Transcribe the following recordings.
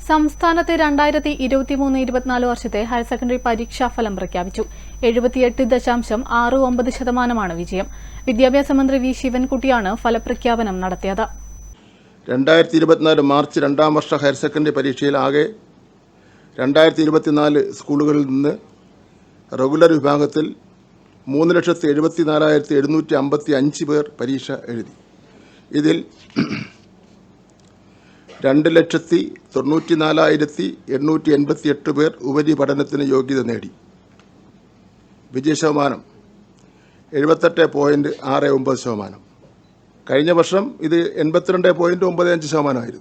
സംസ്ഥാനത്തെ 2023-24 വർഷത്തെ higher secondary പരീക്ഷാഫലം പ്രഖ്യാപിച്ചു. 78.69% വിജയം. വിദ്യാഭ്യാസ മന്ത്രി വി ശിവൻകുട്ടിയാണ് ഫലപ്രഖ്യാപനം നടത്തിയത്. 2024 മാർച്ച് 2ാം വർഷ ഹയർ സെക്കൻഡറി പരീക്ഷയിൽ ആകെ 2024 സ്കൂളുകളിൽ നിന്ന് റെഗുലർ വിഭാഗത്തിൽ 3,74,755 പേർ പരീക്ഷ എഴുതി. ഇതിൽ 2,94,888 പേർ ഉപരിപഠനത്തിന് യോഗ്യത നേടി. വിജയശതമാനം 78.69%. കഴിഞ്ഞ വർഷം ഇത് 82.95%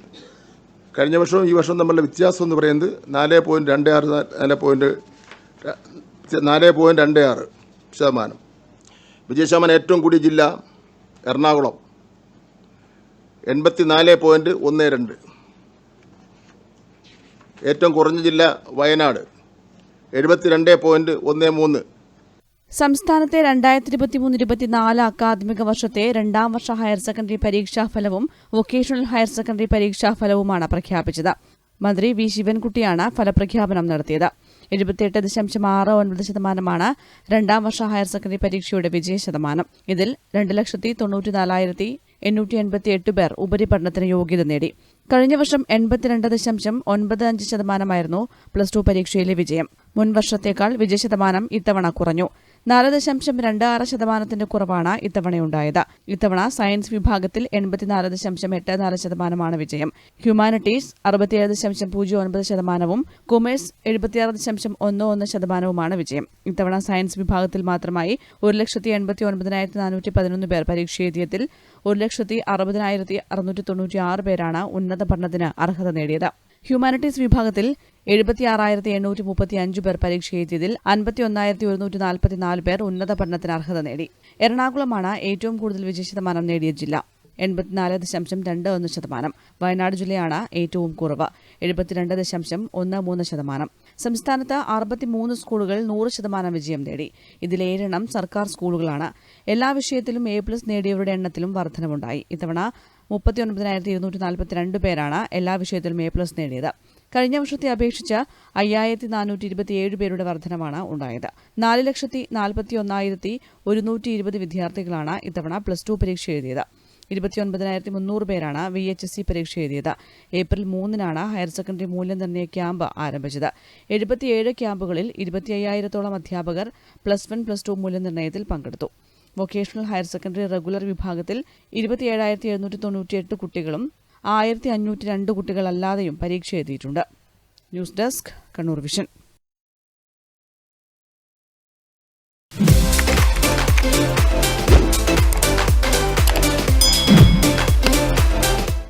കഴിഞ്ഞ വർഷവും ഈ വർഷം തമ്മിലുള്ള വ്യത്യാസം എന്ന് പറയുന്നത് 4.26%. വിജയശതമാനം ഏറ്റവും കൂടിയ ജില്ല എറണാകുളം 84.12%. ഏറ്റവും കുറഞ്ഞ ജില്ല വയനാട് 72.13%. സംസ്ഥാനത്തെ 2023-24 അക്കാദമിക വർഷത്തെ 2ാം വർഷ ഹയർ സെക്കൻഡറി പരീക്ഷാഫലവും വൊക്കേഷണൽ ഹയർ സെക്കൻഡറി പരീക്ഷാഫലവുമാണ് പ്രഖ്യാപിച്ചത്. മന്ത്രി വി ശിവൻകുട്ടിയാണ് ഫലപ്രഖ്യാപനം നടത്തിയത്. 78.69% 2ാം വർഷ ഹയർ സെക്കൻഡറി പരീക്ഷയുടെ വിജയശതമാനം. ഇതിൽ 2,94,888 പേർ ഉപരിപഠനത്തിന് യോഗ്യത നേടി. കഴിഞ്ഞ വർഷം 82.95% പ്ലസ് 2 പരീക്ഷയിലെ വിജയം. മുൻ വർഷത്തേക്കാൾ വിജയശതമാനം ഇത്തവണ കുറഞ്ഞു. 4.26% കുറവാണ് ഇത്തവണയുണ്ടായത്. ഇത്തവണ സയൻസ് വിഭാഗത്തിൽ 84.84% വിജയം. ഹ്യൂമാനിറ്റീസ് 67.09%, കൊമേഴ്സ് 76.11% വിജയം. ഇത്തവണ സയൻസ് വിഭാഗത്തിൽ മാത്രമായി 1,89,411 പേർ പരീക്ഷ എഴുതിയതിൽ 1,60,696 പേരാണ് ഉന്നത പഠനത്തിന് അർഹത നേടിയത്. ഹ്യൂമാനിറ്റീസ് വിഭാഗത്തിൽ 76,835 പേർ പരീക്ഷ എഴുതിയതിൽ 51,144 പേർ ഉന്നത പഠനത്തിന് അർഹത നേടി. എറണാകുളമാണ് ഏറ്റവും കൂടുതൽ വിജയശതമാനം നേടിയ ജില്ല, 84.21%. വയനാട് ജില്ലയാണ് ഏറ്റവും കുറവ്, 72.13%. സംസ്ഥാനത്ത് 63 സ്കൂളുകൾ 100% വിജയം നേടി. ഇതിൽ 7 എണ്ണം സർക്കാർ സ്കൂളുകളാണ്. എല്ലാ വിഷയത്തിലും A+ നേടിയവരുടെ എണ്ണത്തിലും വർധനവുണ്ടായി. ഇത്തവണ 39,242 പേരാണ് എല്ലാ വിഷയത്തിലും A+ നേടിയത്. കഴിഞ്ഞ വർഷത്തെ അപേക്ഷിച്ച് 5,427 പേരുടെ വർധനമാണ് ഉണ്ടായത്. 4,41,120 വിദ്യാർത്ഥികളാണ് ഇത്തവണ പ്ലസ് 2 പരീക്ഷ എഴുതിയത്. 29,300 പേരാണ് VHSC പരീക്ഷ എഴുതിയത്. ഏപ്രിൽ 3-നാണ് ഹയർ സെക്കൻഡറി മൂല്യനിർണ്ണയ ക്യാമ്പ് ആരംഭിച്ചത്. 77 ക്യാമ്പുകളിൽ 25,000-ഓളം അധ്യാപകർ പ്ലസ് 1, പ്ലസ് 2 മൂല്യനിർണ്ണയത്തിൽ പങ്കെടുത്തു. വൊക്കേഷണൽ ഹയർ സെക്കൻഡറി റെഗുലർ വിഭാഗത്തിൽ 27,798 കുട്ടികളും 1,502 കുട്ടികളല്ലാതെയും പരീക്ഷ എഴുതിയിട്ടുണ്ട്. News desk, Kannur vision.